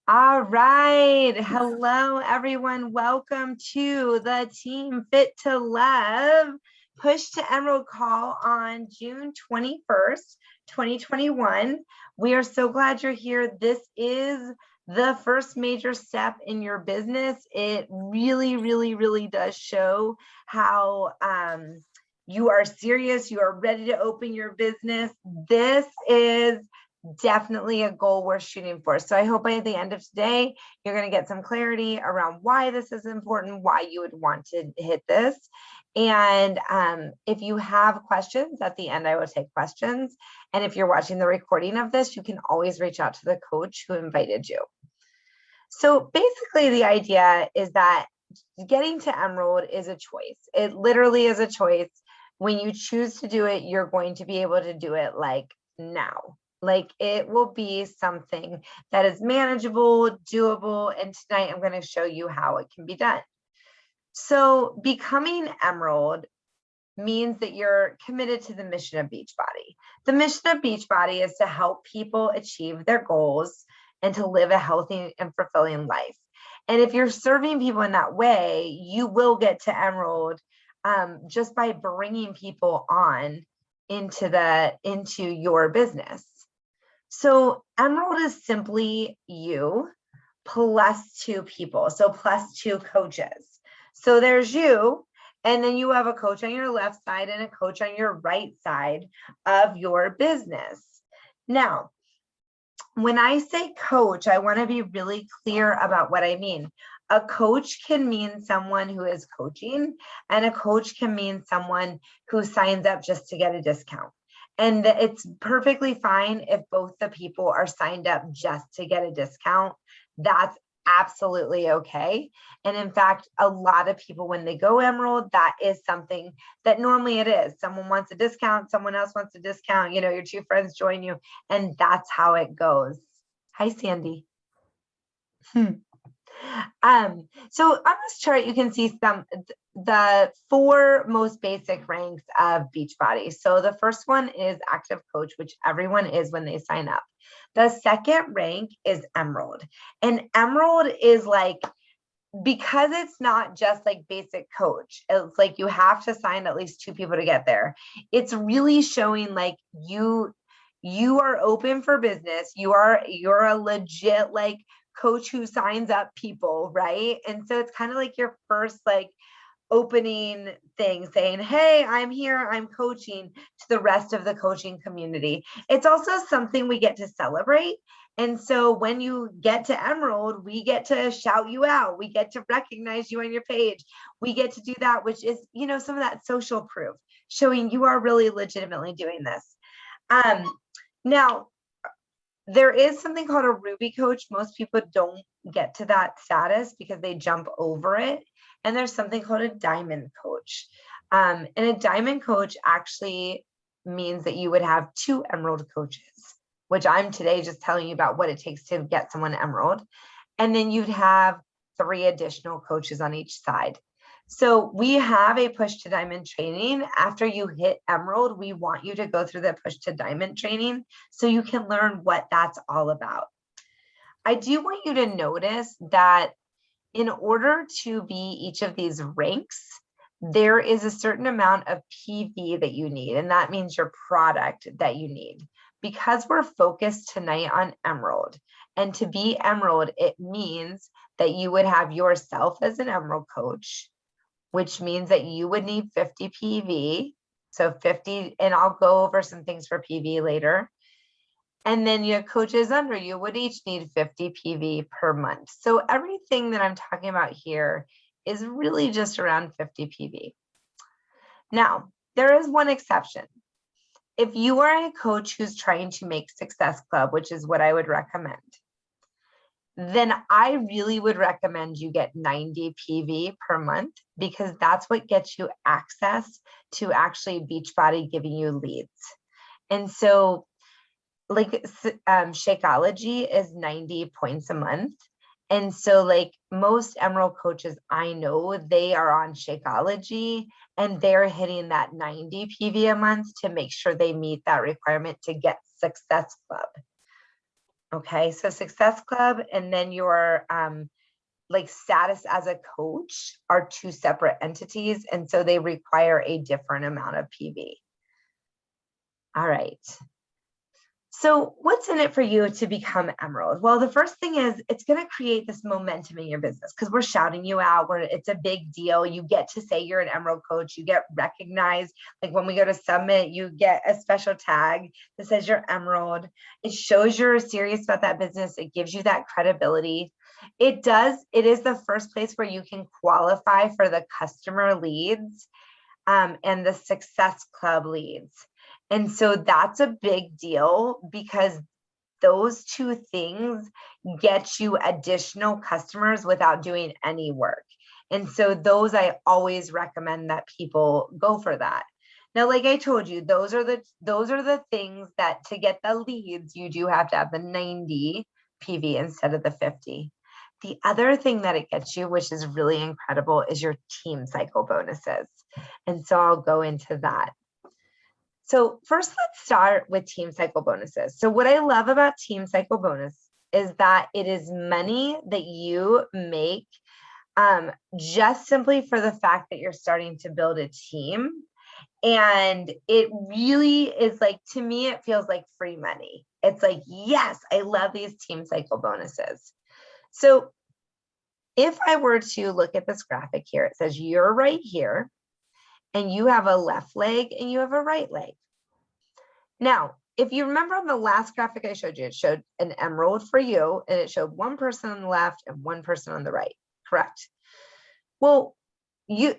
All right. Hello, everyone. Welcome to the Team Fit to Love Push to Emerald call on June 21st, 2021. We are so glad you're here. This is the first major step in your business. It really does show how you are serious, you are ready to open your business. This is definitely a goal we're shooting for. So I hope by the end of today, you're going to get some clarity around why this is important, why you would want to hit this. And if you have questions at the end, I will take questions. And if you're watching the recording of this, you can always reach out to the coach who invited you. So basically the idea is that getting to Emerald is a choice. It literally is a choice. When you choose to do it, you're going to be able to do it like now. Like it will be something that is manageable, doable, and tonight I'm going to show you how it can be done. So becoming Emerald means that you're committed to the mission of Beachbody. The mission of Beachbody is to help people achieve their goals and to live a healthy and fulfilling life. And if you're serving people in that way, you will get to Emerald just by bringing people on into your business. So Emerald is simply you plus two people, so plus two coaches. So there's you, and then you have a coach on your left side and a coach on your right side of your business. Now, when I say coach, I want to be really clear about what I mean. A coach can mean someone who is coaching, and a coach can mean someone who signs up just to get a discount. And it's perfectly fine if both the people are signed up just to get a discount. That's absolutely okay. And in fact, a lot of people, when they go Emerald, that is something that normally it is. Someone wants a discount, someone else wants a discount, your two friends join you, and that's how it goes. Hi, Sandy. So on this chart, you can see the four most basic ranks of Beachbody. So the first one is active coach, which everyone is when they sign up. The second rank is Emerald, and Emerald is like, because it's not just like basic coach, it's like you have to sign at least two people to get there. It's really showing like you are open for business. You're a legit like coach who signs up people, right? And so it's kind of like your first like opening thing, saying, hey, I'm here, I'm coaching to the rest of the coaching community. It's also something we get to celebrate. And so when you get to Emerald, we get to shout you out. We get to recognize you on your page. We get to do that, which is, some of that social proof, showing you are really legitimately doing this. Now, there is something called a Ruby coach. Most people don't get to that status because they jump over it. And there's something called a diamond coach. And a diamond coach actually means that you would have two Emerald coaches, which I'm today just telling you about what it takes to get someone Emerald. And then you'd have three additional coaches on each side. So we have a push to diamond training. After you hit Emerald, we want you to go through the push to diamond training so you can learn what that's all about. I do want you to notice that in order to be each of these ranks, there is a certain amount of PV that you need, and that means your product that you need. Because we're focused tonight on Emerald, and to be Emerald, it means that you would have yourself as an Emerald coach, which means that you would need 50 PV. So 50, and I'll go over some things for PV later. And then your coaches under you would each need 50 PV per month. So everything that I'm talking about here is really just around 50 PV. Now, there is one exception. If you are a coach who's trying to make Success Club, which is what I would recommend, then I really would recommend you get 90 PV per month, because that's what gets you access to actually Beachbody giving you leads. And so like Shakeology is 90 points a month. And so like most Emerald coaches I know, they are on Shakeology and they're hitting that 90 PV a month to make sure they meet that requirement to get Success Club. Okay, so Success Club and then your like status as a coach are two separate entities, and so they require a different amount of PV. All right. So what's in it for you to become Emerald? Well, the first thing is it's going to create this momentum in your business because we're shouting you out. It's a big deal. You get to say you're an Emerald coach. You get recognized. Like when we go to Summit, you get a special tag that says you're Emerald. It shows you're serious about that business. It gives you that credibility. It is the first place where you can qualify for the customer leads and the Success Club leads. And so that's a big deal because those two things get you additional customers without doing any work. And so those, I always recommend that people go for that. Now, like I told you, those are the things that to get the leads, you do have to have the 90 PV instead of the 50. The other thing that it gets you, which is really incredible, is your team cycle bonuses. And so I'll go into that. So first, let's start with team cycle bonuses. So what I love about team cycle bonus is that it is money that you make just simply for the fact that you're starting to build a team. And it really is like, to me, it feels like free money. It's like, yes, I love these team cycle bonuses. So if I were to look at this graphic here, it says you're right here and you have a left leg and you have a right leg. Now, if you remember on the last graphic I showed you, it showed an emerald for you and it showed one person on the left and one person on the right, correct? Well, you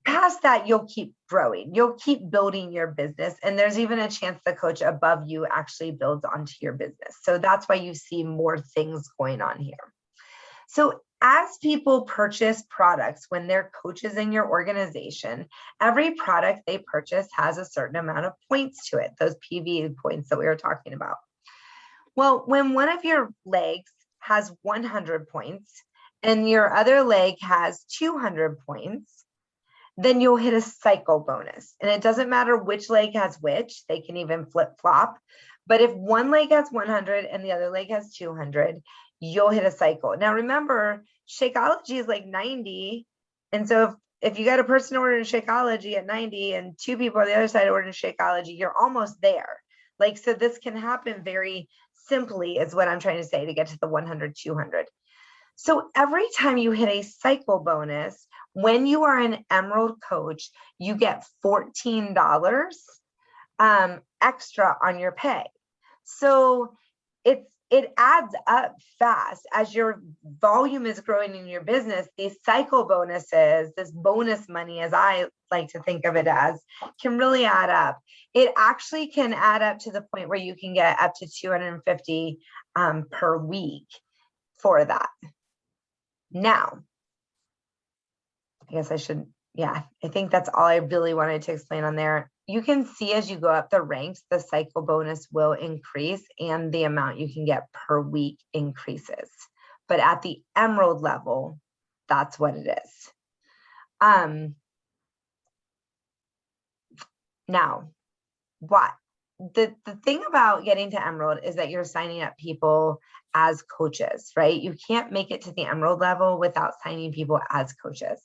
past that, you'll keep growing, you'll keep building your business. And there's even a chance the coach above you actually builds onto your business. So that's why you see more things going on here. So as people purchase products, when they're coaches in your organization, every product they purchase has a certain amount of points to it, those PV points that we were talking about. Well, when one of your legs has 100 points and your other leg has 200 points, then you'll hit a cycle bonus. And it doesn't matter which leg has which, they can even flip flop. But if one leg has 100 and the other leg has 200, you'll hit a cycle. Now, remember, Shakeology is like 90. And so if you got a person ordering Shakeology at 90 and two people on the other side ordering Shakeology, you're almost there. Like, so this can happen very simply is what I'm trying to say to get to the 100, 200. So every time you hit a cycle bonus, when you are an Emerald coach, you get $14 extra on your pay. So it adds up fast as your volume is growing in your business. These cycle bonuses, this bonus money, as I like to think of it as, can really add up. It actually can add up to the point where you can get up to 250 per week for that. Now, I guess I should, I think that's all I really wanted to explain on there. You can see as you go up the ranks, the cycle bonus will increase and the amount you can get per week increases. But at the Emerald level, that's what it is. Now, the thing about getting to Emerald is that you're signing up people as coaches, right? You can't make it to the Emerald level without signing people as coaches.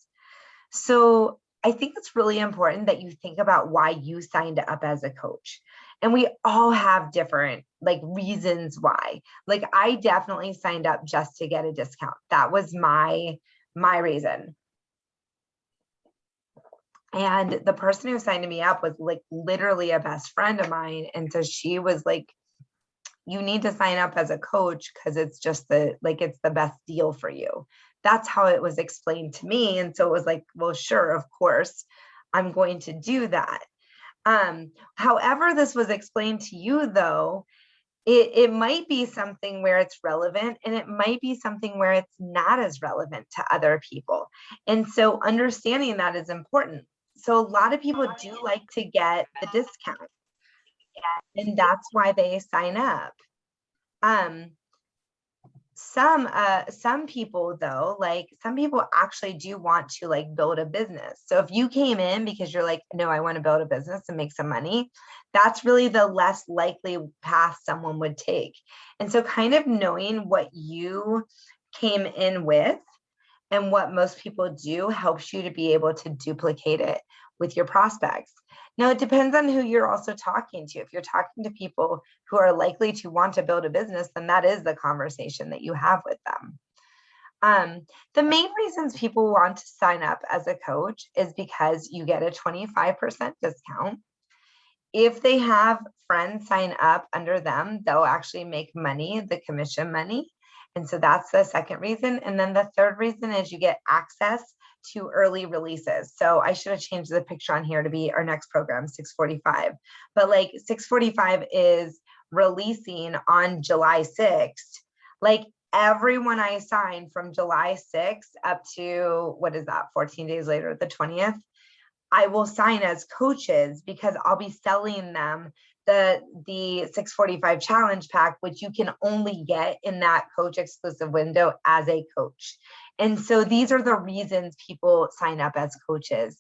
So I think it's really important that you think about why you signed up as a coach. And we all have different reasons why. Like I definitely signed up just to get a discount. That was my reason. And the person who signed me up was literally a best friend of mine. And so she was like, you need to sign up as a coach because it's just it's the best deal for you. That's how it was explained to me. And so it was like, well, sure, of course, I'm going to do that. However, this was explained to you, though, it might be something where it's relevant and it might be something where it's not as relevant to other people. And so understanding that is important. So a lot of people do like to get the discount, and that's why they sign up. some people though, like some people actually do want to like build a business. So if you came in because you're like, no, I want to build a business and make some money, that's really the less likely path someone would take. And so kind of knowing what you came in with and what most people do helps you to be able to duplicate it with your prospects. Now, it depends on who you're also talking to. If you're talking to people who are likely to want to build a business, then that is the conversation that you have with them. The main reasons people want to sign up as a coach is because you get a 25% discount. If they have friends sign up under them, they'll actually make money, the commission money. And so that's the second reason. And then the third reason is you get access to early releases. So I should have changed the picture on here to be our next program, 645. But like 645 is releasing on July 6th. Like everyone I signed from July 6th up to, what is that, 14 days later, the 20th, I will sign as coaches because I'll be selling them the 645 challenge pack, which you can only get in that coach exclusive window as a coach. And so these are the reasons people sign up as coaches.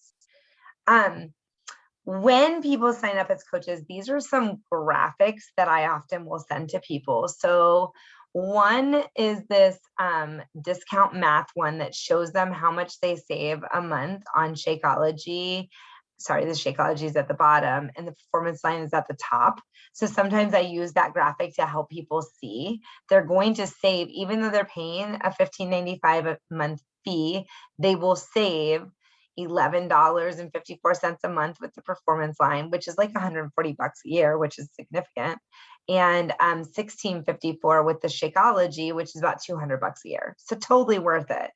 When people sign up as coaches, these are some graphics that I often will send to people. So one is this discount math one that shows them how much they save a month on Shakeology. Sorry, the Shakeology is at the bottom and the performance line is at the top. So sometimes I use that graphic to help people see they're going to save, even though they're paying a $15.95 a month fee, they will save $11.54 a month with the performance line, which is like 140 bucks a year, which is significant. And $16.54 with the Shakeology, which is about 200 bucks a year. So totally worth it.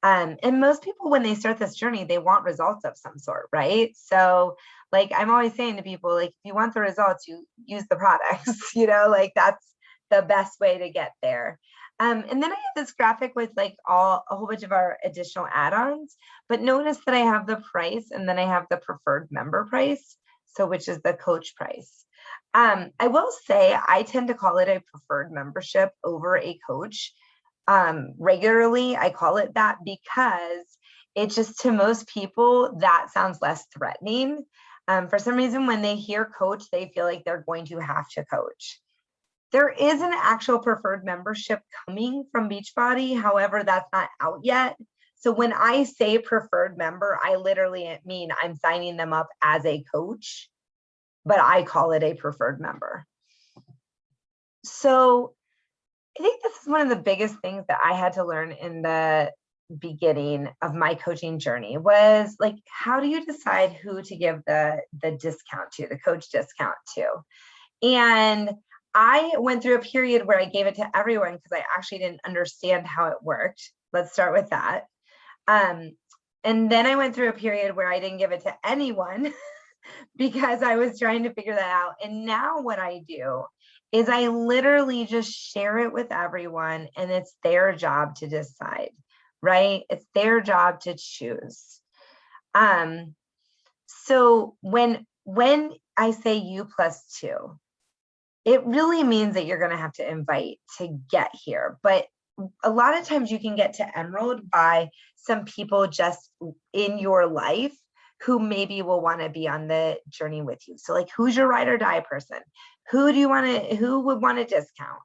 And most people, when they start this journey, they want results of some sort, right? So like, I'm always saying to people, like, if you want the results, you use the products, like that's the best way to get there. And then I have this graphic with like a whole bunch of our additional add-ons, but notice that I have the price and then I have the preferred member price. So which is the coach price. I will say I tend to call it a preferred membership over a coach. Regularly, I call it that because it just, to most people, that sounds less threatening. For some reason, when they hear coach, they feel like they're going to have to coach. There is an actual preferred membership coming from Beachbody. However, that's not out yet. So when I say preferred member, I literally mean I'm signing them up as a coach, but I call it a preferred member. So I think this is one of the biggest things that I had to learn in the beginning of my coaching journey was like, how do you decide who to give the discount to, the coach discount to? And I went through a period where I gave it to everyone because I actually didn't understand how it worked. Let's start with that. And then I went through a period where I didn't give it to anyone because I was trying to figure that out. And now what I do is I literally just share it with everyone and it's their job to decide, right? It's their job to choose. So when I say you plus two, it really means that you're going to have to invite to get here. But a lot of times you can get to Emerald by some people just in your life who maybe will want to be on the journey with you. So like, who's your ride or die person? Who would want a discount?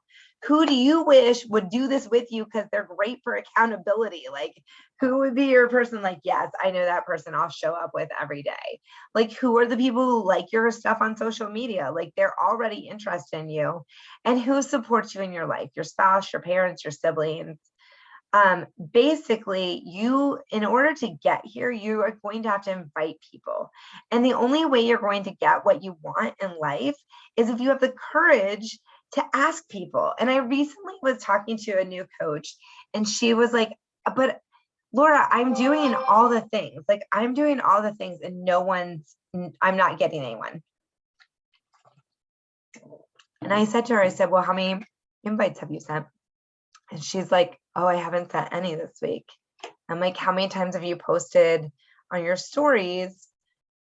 Who do you wish would do this with you because they're great for accountability? Like, who would be your person? Like, yes, I know that person I'll show up with every day. Like, who are the people who like your stuff on social media? Like, they're already interested in you. And who supports you in your life? Your spouse, your parents, your siblings. Basically, in order to get here, you are going to have to invite people. And the only way you're going to get what you want in life is if you have the courage to ask people. And I recently was talking to a new coach and she was like, but Laura, I'm doing all the things. Like, I'm doing all the things and I'm not getting anyone. And I said to her, I said, well, how many invites have you sent? And she's like, oh, I haven't sent any this week. I'm like, how many times have you posted on your stories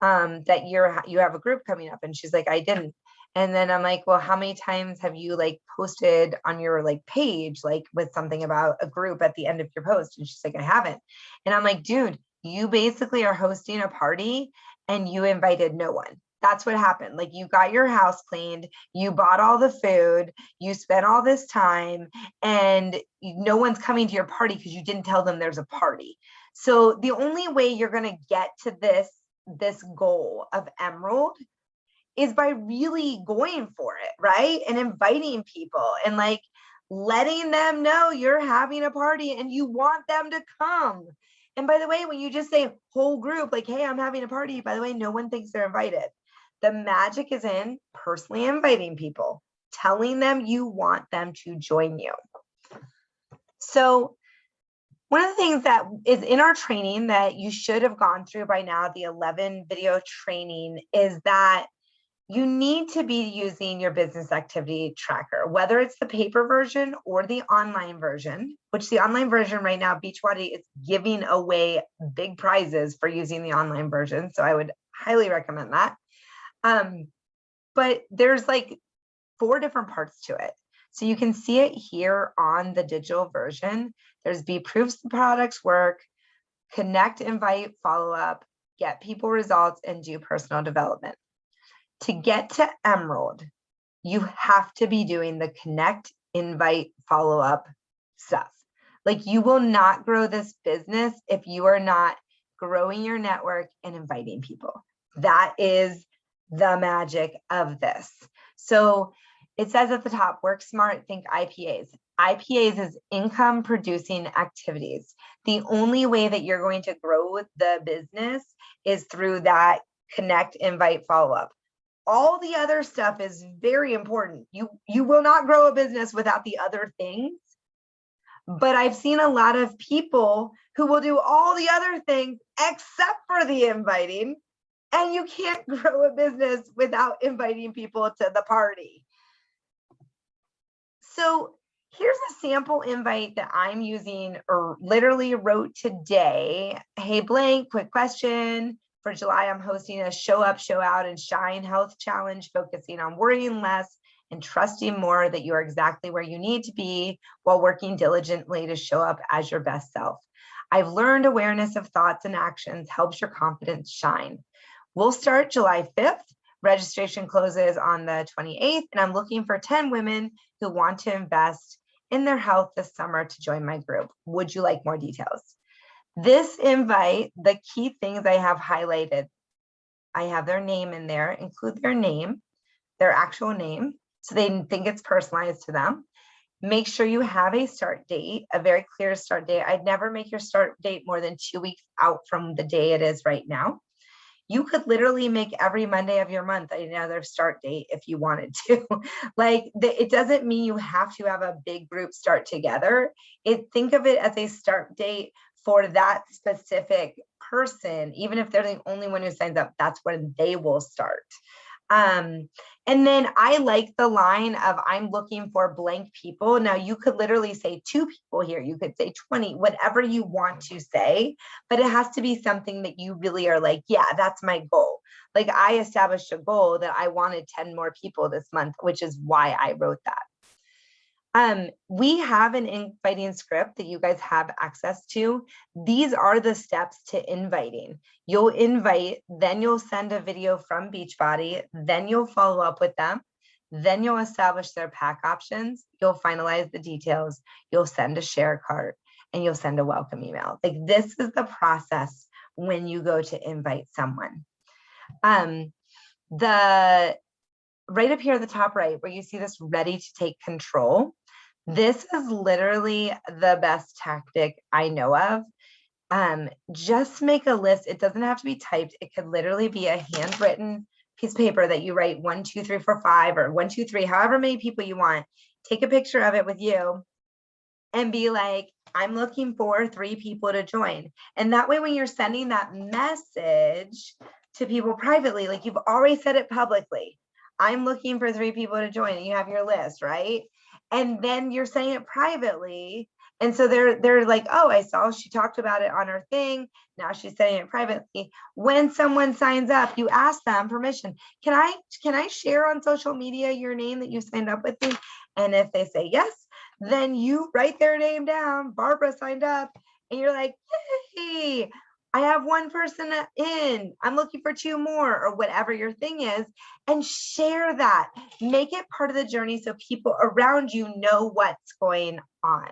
that you have a group coming up? And she's like, I didn't. And then I'm like, well, how many times have you like posted on your like page, like with something about a group at the end of your post? And she's like, I haven't. And I'm like, dude, you basically are hosting a party and you invited no one. That's what happened. Like you got your house cleaned, you bought all the food, you spent all this time, and no one's coming to your party because you didn't tell them there's a party. So the only way you're going to get to this goal of Emerald is by really going for it, right? And inviting people and like letting them know you're having a party and you want them to come. And by the way, when you just say whole group, like, hey, I'm having a party, by the way, no one thinks they're invited. The magic is in personally inviting people, telling them you want them to join you. So one of the things that is in our training that you should have gone through by now, the 11 video training, is that you need to be using your business activity tracker, whether it's the paper version or the online version, which the online version right now, Beachbody is giving away big prizes for using the online version. So I would highly recommend that. But there's like 4 different parts to it. So you can see it here on the digital version. There's be proofs the products work, connect, invite, follow up, get people results, and do personal development. To get to Emerald, you have to be doing the connect, invite, follow up stuff. Like you will not grow this business if you are not growing your network and inviting people. That is the magic of this. So it says at the top, work smart, think IPAs. IPAs is income producing activities. The only way that you're going to grow the business is through that connect, invite, follow up. All the other stuff is very important. You will not grow a business without the other things. But I've seen a lot of people who will do all the other things except for the inviting, and you can't grow a business without inviting people to the party. So here's a sample invite that I'm using, or literally wrote today. Hey, blank, quick question. For July, I'm hosting a show up, show out, and shine health challenge, focusing on worrying less and trusting more that you are exactly where you need to be while working diligently to show up as your best self. I've learned awareness of thoughts and actions helps your confidence shine. We'll start July 5th. Registration closes on the 28th, and I'm looking for 10 women who want to invest in their health this summer to join my group. Would you like more details? This invite, the key things I have highlighted, I have their name in there, include their name, their actual name, so they think it's personalized to them. Make sure you have a start date, a very clear start date. I'd never make your start date more than 2 weeks out from the day it is right now. You could literally make every Monday of your month another start date if you wanted to. It doesn't mean you have to have a big group start together. Think of it as a start date for that specific person. Even if they're the only one who signs up, that's when they will start. And then I like the line of I'm looking for blank people. Now you could literally say 2 people here. You could say 20, whatever you want to say, but it has to be something that you really are like, yeah, that's my goal. Like I established a goal that I wanted 10 more people this month, which is why I wrote that. We have an inviting script that you guys have access to. These are the steps to inviting. You'll invite, then you'll send a video from Beachbody, then you'll follow up with them, then you'll establish their pack options, you'll finalize the details, you'll send a share cart, and you'll send a welcome email. Like this is the process when you go to invite someone. Right up here at the top right, where you see this ready to take control, this is literally the best tactic I know of. Just make a list. It doesn't have to be typed. It could literally be a handwritten piece of paper that you write 1, 2, 3, 4, 5, or 1, 2, 3, however many people you want. Take a picture of it with you and be like, I'm looking for 3 people to join. And that way, when you're sending that message to people privately, like you've already said it publicly, I'm looking for 3 people to join, and you have your list, right? And then you're saying it privately, And so they're like, oh, I saw she talked about it on her thing. Now she's setting it privately. When someone signs up, you ask them permission. Can I share on social media your name that you signed up with me? And if they say yes, then you write their name down. Barbara signed up, and you're like, hey, I have one person in. I'm looking for 2 more, or whatever your thing is, and share that. Make it part of the journey so people around you know what's going on.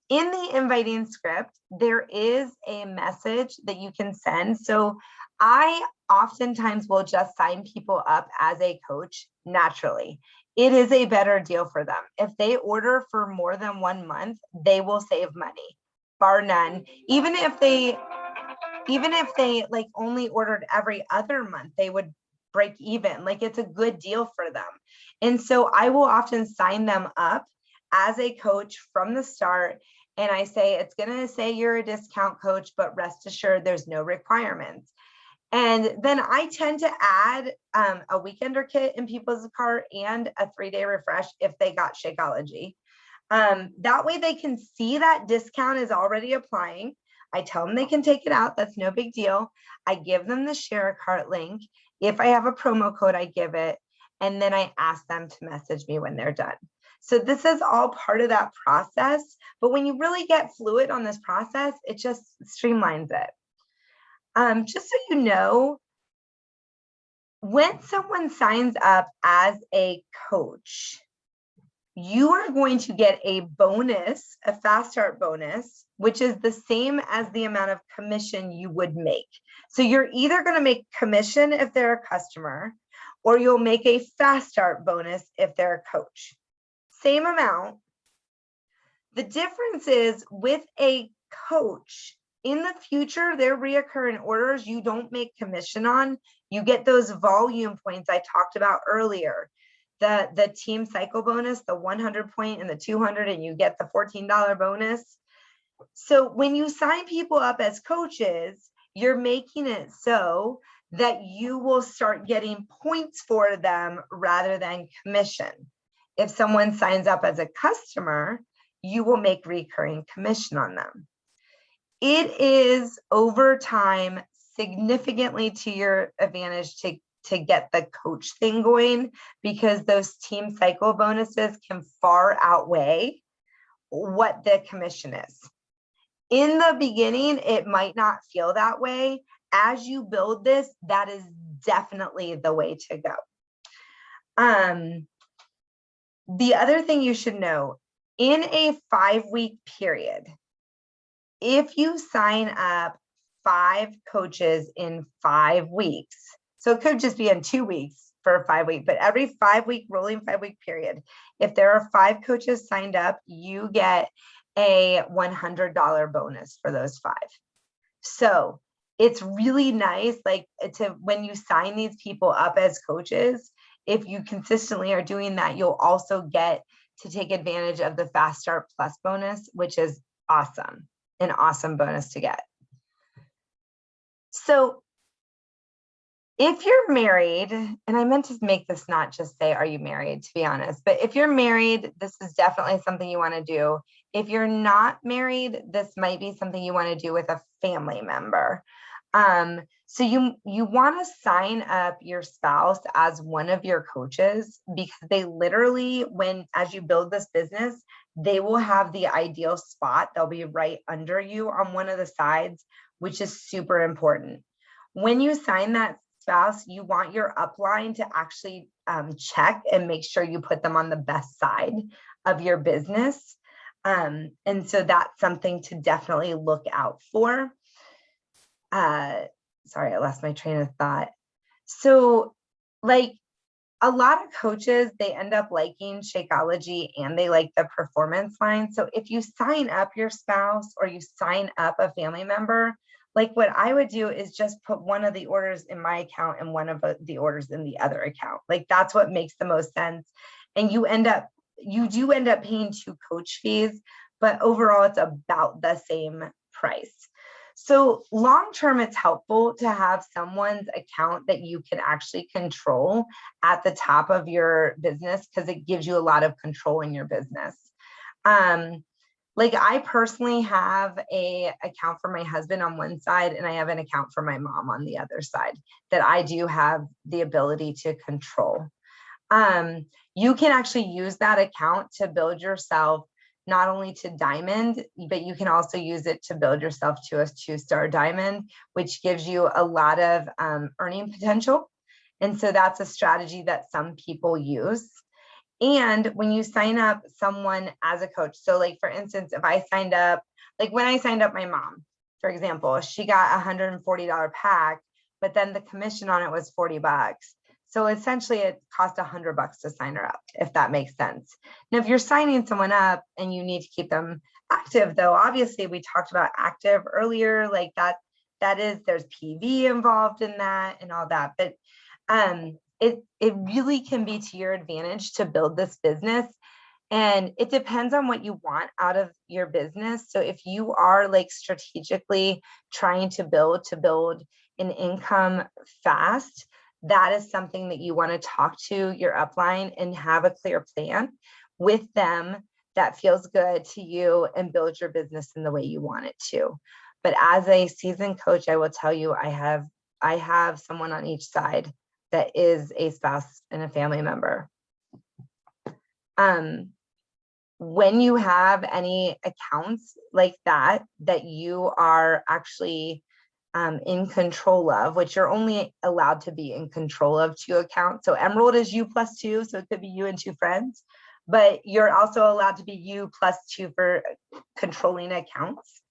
In the inviting script, there is a message that you can send. So I oftentimes will just sign people up as a coach naturally. It is a better deal for them. If they order for more than 1 month, they will save money, bar none. Even if they like only ordered every other month, they would break even. Like, it's a good deal for them. And so I will often sign them up as a coach from the start. And I say, it's going to say you're a discount coach, but rest assured there's no requirements. And then I tend to add a weekender kit in people's cart and a 3-day refresh if they got Shakeology. That way they can see that discount is already applying. I tell them they can take it out. That's no big deal. I give them the share a cart link. If I have a promo code, I give it. And then I ask them to message me when they're done. So this is all part of that process. But when you really get fluid on this process, it just streamlines it. Just so you know, when someone signs up as a coach, you are going to get a bonus, a fast start bonus, which is the same as the amount of commission you would make. So you're either going to make commission if they're a customer, or you'll make a fast start bonus if they're a coach. Same amount. The difference is with a coach, in the future, their reoccurring orders, you don't make commission on. You get those volume points I talked about earlier. The team cycle bonus, the 100 point and the 200, and you get the $14 bonus. So when you sign people up as coaches, you're making it so that you will start getting points for them rather than commission. If someone signs up as a customer, you will make recurring commission on them. It is over time significantly to your advantage to get the coach thing going, because those team cycle bonuses can far outweigh what the commission is. In the beginning, it might not feel that way. As you build this, that is definitely the way to go. The other thing you should know, in a 5-week period, if you sign up 5 coaches in 5 weeks, so it could just be in 2 weeks for a 5-week, but every 5-week rolling 5-week period, if there are 5 coaches signed up, you get a $100 bonus for those 5. So it's really nice, like, to when you sign these people up as coaches, if you consistently are doing that, you'll also get to take advantage of the Fast Start Plus bonus, which is awesome, an awesome bonus to get. So if you're married, and I meant to make this not just say, are you married, to be honest, but if you're married, this is definitely something you want to do. If you're not married, this might be something you want to do with a family member. So you want to sign up your spouse as one of your coaches, because they literally, as you build this business, they will have the ideal spot. They'll be right under you on one of the sides, which is super important. When you sign that spouse, you want your upline to actually check and make sure you put them on the best side of your business. And so that's something to definitely look out for. Sorry, I lost my train of thought. So, like, a lot of coaches, they end up liking Shakeology and they like the performance line. So if you sign up your spouse or you sign up a family member, like, what I would do is just put one of the orders in my account and one of the orders in the other account. Like, that's what makes the most sense. And you do end up paying 2 coach fees, but overall it's about the same price. So long-term, it's helpful to have someone's account that you can actually control at the top of your business, because it gives you a lot of control in your business. Like I personally have a account for my husband on one side and I have an account for my mom on the other side that I do have the ability to control. You can actually use that account to build yourself not only to diamond, but you can also use it to build yourself to a 2-star diamond, which gives you a lot of earning potential. And so that's a strategy that some people use. And when you sign up someone as a coach, so like for instance, if I signed up, like when I signed up my mom, for example, she got $140 pack, but then the commission on it was $40. So essentially it cost $100 to sign her up, if that makes sense. Now, if you're signing someone up and you need to keep them active, though, obviously we talked about active earlier, like there's PV involved in that and all that, but it really can be to your advantage to build this business. And it depends on what you want out of your business. So if you are like strategically trying to build an income fast, that is something that you want to talk to your upline and have a clear plan with them that feels good to you and build your business in the way you want it to. But as a seasoned coach, I will tell you, I have someone on each side that is a spouse and a family member. When you have any accounts like that you are actually in control of, which you're only allowed to be in control of 2 accounts. So Emerald is you plus 2, so it could be you and 2 friends, but you're also allowed to be you plus 2 for controlling accounts.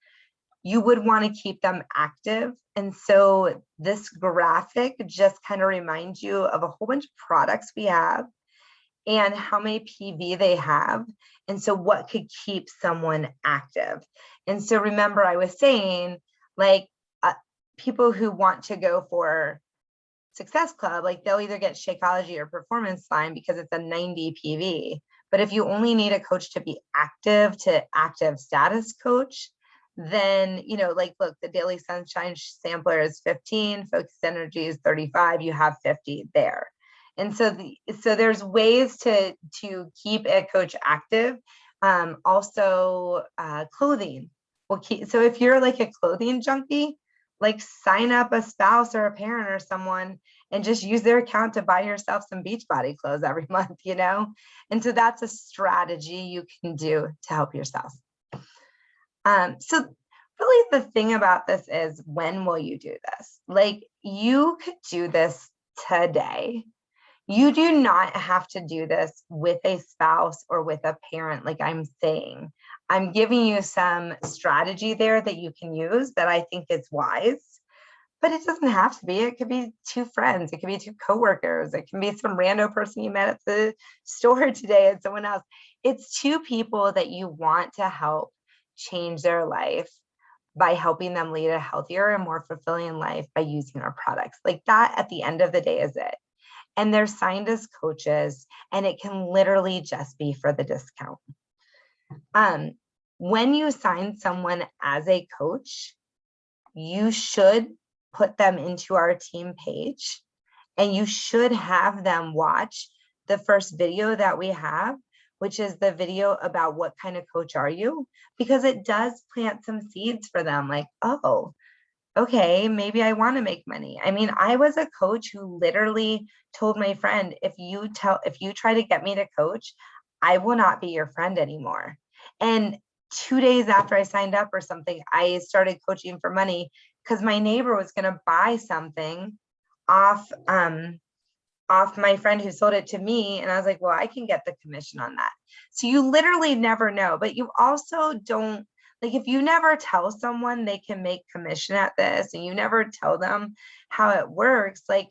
You would want to keep them active. And so this graphic just kind of reminds you of a whole bunch of products we have and how many PV they have. And so what could keep someone active? And so remember, I was saying, like, people who want to go for Success Club, like they'll either get Shakeology or Performance Line because it's a 90 PV. But if you only need a coach to be active status coach, then, like, look, the Daily Sunshine Sampler is 15, Focus Energy is 35, you have 50 there. And so there's ways to keep a coach active. Also, clothing. So if you're like a clothing junkie, like sign up a spouse or a parent or someone and just use their account to buy yourself some Beachbody clothes every month, And so that's a strategy you can do to help yourself. So really the thing about this is, when will you do this? Like, you could do this today. You do not have to do this with a spouse or with a parent, like I'm saying. I'm giving you some strategy there that you can use that I think is wise, but it doesn't have to be. It could be 2 friends. It could be 2 coworkers. It can be some random person you met at the store today and someone else. It's 2 people that you want to help change their life by helping them lead a healthier and more fulfilling life by using our products. Like that, at the end of the day, is it. And they're signed as coaches, and it can literally just be for the discount. When you sign someone as a coach, you should put them into our team page, and you should have them watch the first video that we have, which is the video about what kind of coach are you, because it does plant some seeds for them, like, oh, okay, maybe I want to make money. I mean, I was a coach who literally told my friend, if you try to get me to coach, I will not be your friend anymore. And 2 days after I signed up or something, I started coaching for money because my neighbor was going to buy something off my friend who sold it to me. And I was like, well, I can get the commission on that. So you literally never know, but you also don't, like, if you never tell someone they can make commission at this and you never tell them how it works, like,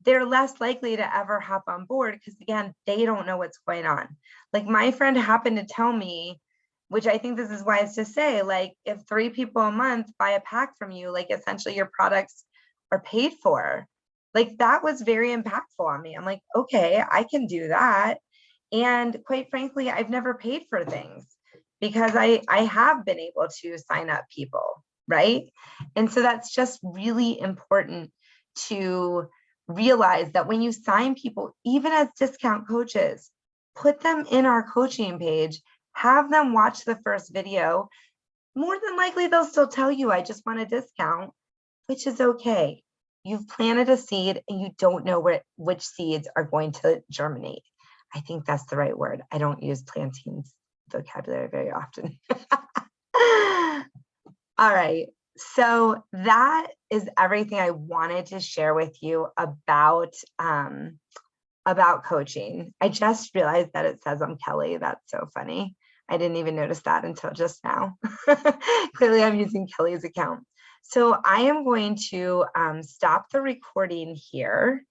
they're less likely to ever hop on board because, again, they don't know what's going on. Like, my friend happened to tell me, which I think this is wise to say, like, if 3 people a month buy a pack from you, like, essentially your products are paid for. Like, that was very impactful on me. I'm like, okay, I can do that. And quite frankly, I've never paid for things because I have been able to sign up people, right? And so that's just really important to realize that when you sign people, even as discount coaches, put them in our coaching page have them watch the first video. More than likely, they'll still tell you, I just want a discount, which is okay. You've planted a seed and you don't know which seeds are going to germinate. I think that's the right word. I don't use planting vocabulary very often. All right. So that is everything I wanted to share with you about coaching. I just realized that it says I'm Kelly. That's so funny. I didn't even notice that until just now. Clearly, I'm using Kelly's account. So I am going to stop the recording here.